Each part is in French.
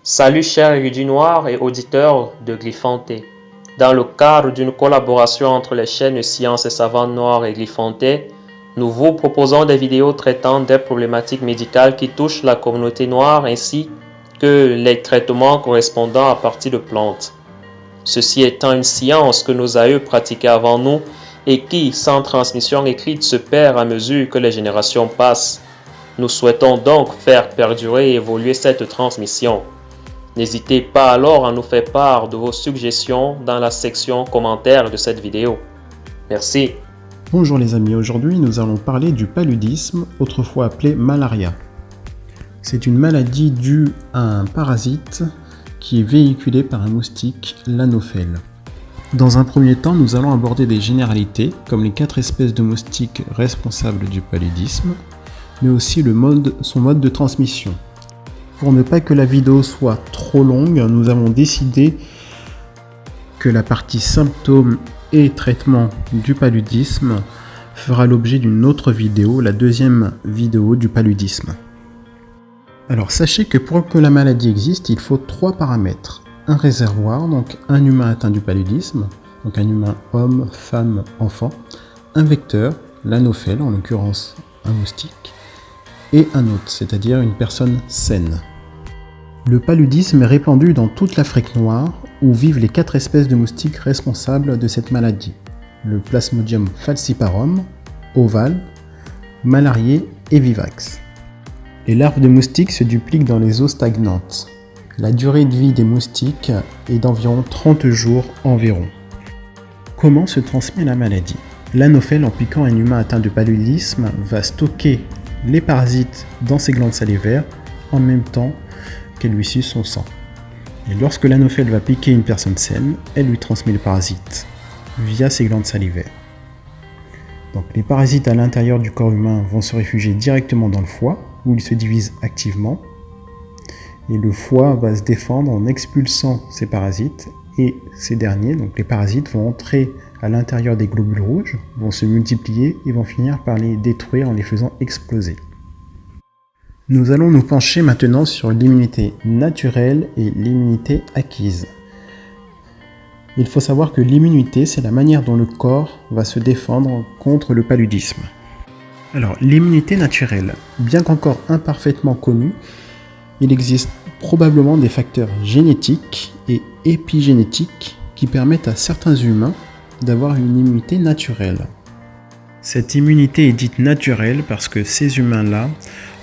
Salut chers érudits noirs et auditeurs de Glyphanté. Dans le cadre d'une collaboration entre les chaînes Sciences et Savantes Noires et Glyphanté, nous vous proposons des vidéos traitant des problématiques médicales qui touchent la communauté noire ainsi que les traitements correspondant à partir de plantes. Ceci étant une science que nos aïeux pratiquaient avant nous et qui, sans transmission écrite, se perd à mesure que les générations passent. Nous souhaitons donc faire perdurer et évoluer cette transmission. N'hésitez pas alors à nous faire part de vos suggestions dans la section commentaires de cette vidéo. Merci. Bonjour les amis, aujourd'hui nous allons parler du paludisme, autrefois appelé malaria. C'est une maladie due à un parasite qui est véhiculé par un moustique, l'anophèle. Dans un premier temps, nous allons aborder des généralités, comme les 4 espèces de moustiques responsables du paludisme, mais aussi son mode de transmission. Pour ne pas que la vidéo soit trop longue, nous avons décidé que la partie symptômes et traitement du paludisme fera l'objet d'une autre vidéo, la deuxième vidéo du paludisme. Alors sachez que pour que la maladie existe, il faut 3 paramètres. Un réservoir, donc un humain atteint du paludisme, donc un humain homme, femme, enfant. Un vecteur, l'anophèle, en l'occurrence un moustique. Et un hôte, c'est-à-dire une personne saine. Le paludisme est répandu dans toute l'Afrique noire, où vivent les 4 espèces de moustiques responsables de cette maladie. Le Plasmodium falciparum, ovale, malarié et vivax. Les larves de moustiques se dupliquent dans les eaux stagnantes. La durée de vie des moustiques est d'environ 30 jours environ. Comment se transmet la maladie ? L'anophèle, en piquant un humain atteint de paludisme, va stocker les parasites dans ses glandes salivaires en même temps qu'elle lui suce son sang. Et lorsque l'anophèle va piquer une personne saine, elle lui transmet le parasite via ses glandes salivaires. Donc les parasites à l'intérieur du corps humain vont se réfugier directement dans le foie, où ils se divisent activement. Et le foie va se défendre en expulsant ces parasites, et ces derniers, donc les parasites, vont entrer à l'intérieur des globules rouges, vont se multiplier et vont finir par les détruire en les faisant exploser. Nous allons nous pencher maintenant sur l'immunité naturelle et l'immunité acquise. Il faut savoir que l'immunité, c'est la manière dont le corps va se défendre contre le paludisme. Alors, l'immunité naturelle, bien qu'encore imparfaitement connue, il existe probablement des facteurs génétiques et épigénétiques qui permettent à certains humains d'avoir une immunité naturelle. Cette immunité est dite naturelle parce que ces humains-là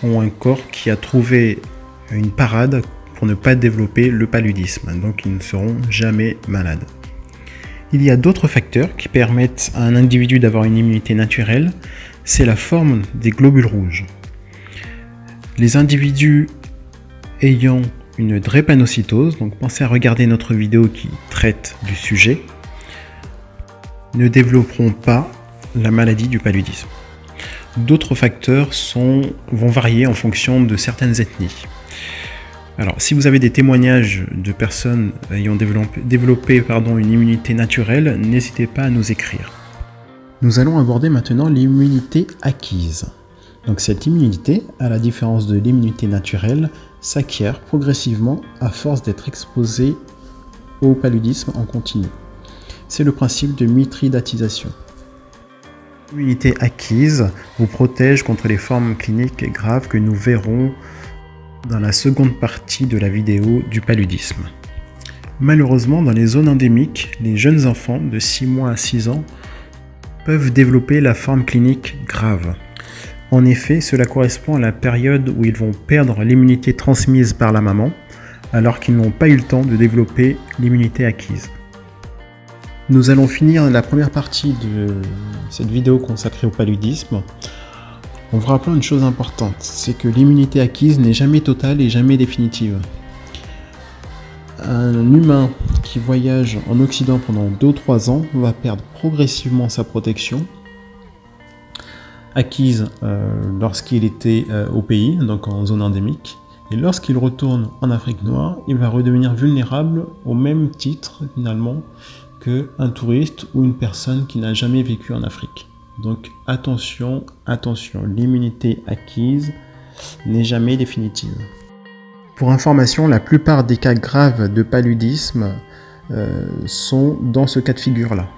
ont un corps qui a trouvé une parade pour ne pas développer le paludisme, donc ils ne seront jamais malades. Il y a d'autres facteurs qui permettent à un individu d'avoir une immunité naturelle, c'est la forme des globules rouges. Les individus ayant une drépanocytose, donc pensez à regarder notre vidéo qui traite du sujet, ne développeront pas la maladie du paludisme. D'autres facteurs vont varier en fonction de certaines ethnies. Alors, si vous avez des témoignages de personnes ayant développé une immunité naturelle, n'hésitez pas à nous écrire. Nous allons aborder maintenant l'immunité acquise. Donc cette immunité, à la différence de l'immunité naturelle, s'acquiert progressivement à force d'être exposé au paludisme en continu. C'est le principe de mitridatisation. L'immunité acquise vous protège contre les formes cliniques graves que nous verrons dans la seconde partie de la vidéo du paludisme. Malheureusement, dans les zones endémiques, les jeunes enfants de 6 mois à 6 ans peuvent développer la forme clinique grave. En effet, cela correspond à la période où ils vont perdre l'immunité transmise par la maman, alors qu'ils n'ont pas eu le temps de développer l'immunité acquise. Nous allons finir la première partie de cette vidéo consacrée au paludisme en vous rappelant une chose importante, c'est que l'immunité acquise n'est jamais totale et jamais définitive. Un humain qui voyage en Occident pendant 2-3 ans va perdre progressivement sa protection acquise lorsqu'il était au pays, donc en zone endémique, et lorsqu'il retourne en Afrique noire, il va redevenir vulnérable au même titre finalement qu'un touriste ou une personne qui n'a jamais vécu en Afrique. Donc attention, l'immunité acquise n'est jamais définitive. Pour information, la plupart des cas graves de paludisme sont dans ce cas de figure-là.